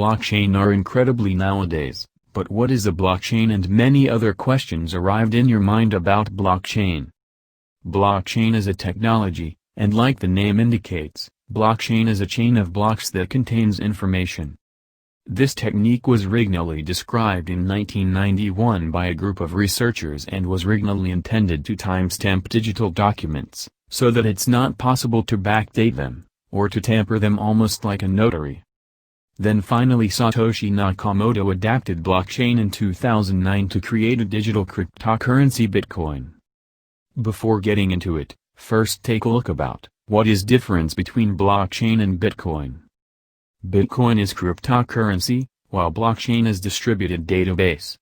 blockchain are incredibly nowadays, but what is a blockchain, and many other questions arrived in your mind about blockchain. Blockchain is a technology, and like the name indicates, blockchain is a chain of blocks that contains information. This technique was originally described in 1991 by a group of researchers and was originally intended to timestamp digital documents, so that it's not possible to backdate them, or to tamper them almost like a notary. Then finally Satoshi Nakamoto adapted blockchain in 2009 to create a digital cryptocurrency Bitcoin. Before getting into it, first take a look about what is difference between blockchain and Bitcoin. Bitcoin is cryptocurrency, while blockchain is distributed database.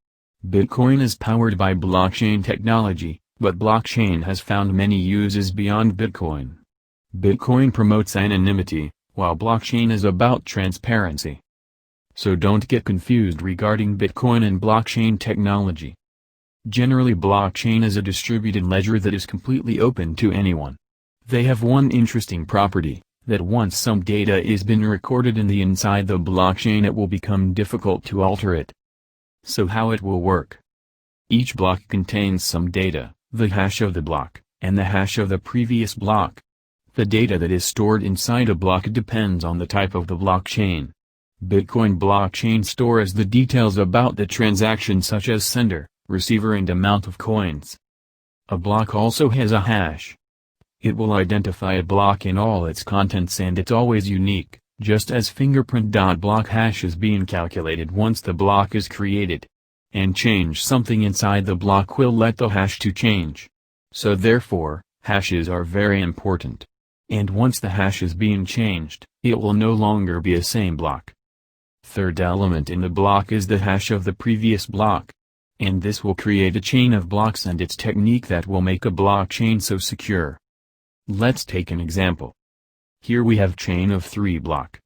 Bitcoin is powered by blockchain technology, but blockchain has found many uses beyond Bitcoin. Bitcoin promotes anonymity, while blockchain is about transparency. So don't get confused regarding Bitcoin and blockchain technology. Generally, blockchain is a distributed ledger that is completely open to anyone. They have one interesting property, that once some data is been recorded in the inside the blockchain, it will become difficult to alter it. So how it will work? Each block contains some data, the hash of the block, and the hash of the previous block. The data that is stored inside a block depends on the type of the blockchain. Bitcoin blockchain stores the details about the transaction, such as sender, receiver, and amount of coins. A block also has a hash. It will identify a block in all its contents, and it's always unique, just as fingerprint. Block hash is being calculated once the block is created. And change something inside the block will let the hash to change. So therefore, hashes are very important. And once the hash is being changed, it will no longer be a same block. Third element in the block is the hash of the previous block. And this will create a chain of blocks, and its technique that will make a blockchain so secure. Let's take an example. Here we have chain of 3 block.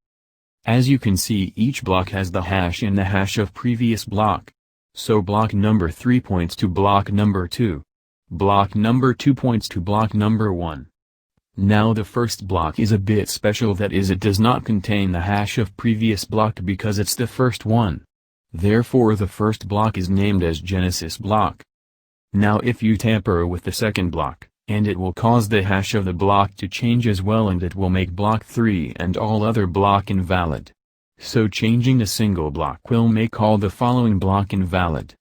As you can see, each block has the hash and the hash of previous block. So block number 3 points to block number 2. Block number 2 points to block number 1. Now the first block is a bit special, that is, it does not contain the hash of previous block because it's the first one. Therefore the first block is named as Genesis block. Now if you tamper with the second block, and it will cause the hash of the block to change as well, and it will make block 3 and all other block invalid. So changing a single block will make all the following block invalid.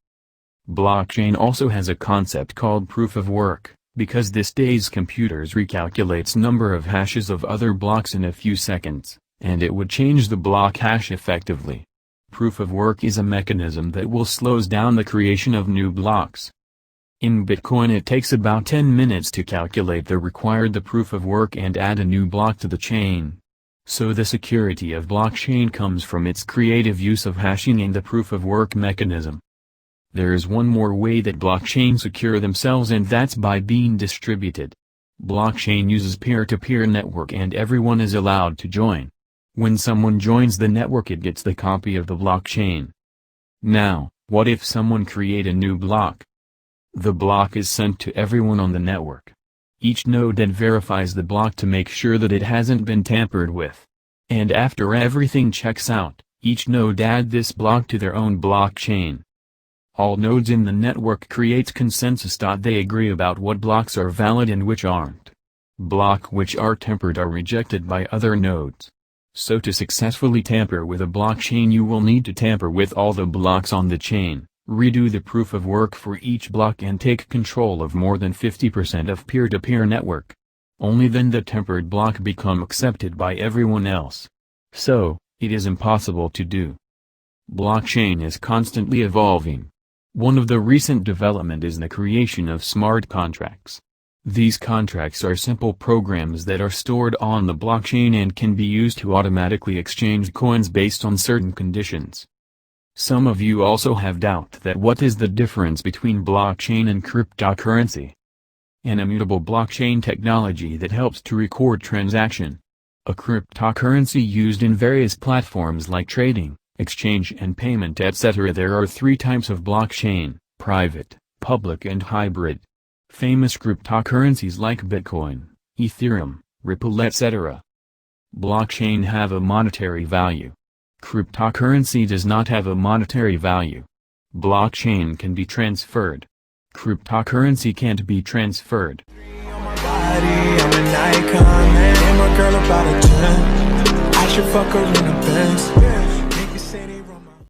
Blockchain also has a concept called proof of work, because this day's computers recalculates number of hashes of other blocks in a few seconds, and it would change the block hash effectively. Proof of work is a mechanism that will slows down the creation of new blocks. In Bitcoin it takes about 10 minutes to calculate the proof of work and add a new block to the chain. So the security of blockchain comes from its creative use of hashing and the proof of work mechanism. There is one more way that blockchain secure themselves, and that's by being distributed. Blockchain uses peer-to-peer network, and everyone is allowed to join. When someone joins the network, it gets the copy of the blockchain. Now, what if someone create a new block? The block is sent to everyone on the network. Each node then verifies the block to make sure that it hasn't been tampered with. And after everything checks out, each node add this block to their own blockchain. All nodes in the network creates consensus. They agree about what blocks are valid and which aren't. Blocks which are tampered are rejected by other nodes. So to successfully tamper with a blockchain, you will need to tamper with all the blocks on the chain, redo the proof of work for each block, and take control of more than 50% of peer-to-peer network. Only then the tampered block become accepted by everyone else. So, it is impossible to do. Blockchain is constantly evolving. One of the recent development is the creation of smart contracts. These contracts are simple programs that are stored on the blockchain and can be used to automatically exchange coins based on certain conditions. Some of you also have doubt that what is the difference between blockchain and cryptocurrency. An immutable blockchain technology that helps to record transaction. A cryptocurrency used in various platforms like trading, exchange and payment, etc. There are 3 types of blockchain: private, public and hybrid. Famous cryptocurrencies like Bitcoin, Ethereum, Ripple, etc. Blockchain have a monetary value. Cryptocurrency does not have a monetary value. Blockchain can be transferred. Cryptocurrency can't be transferred. I'm an icon, man. And my girl about a 10. I should fuck her in the Benz.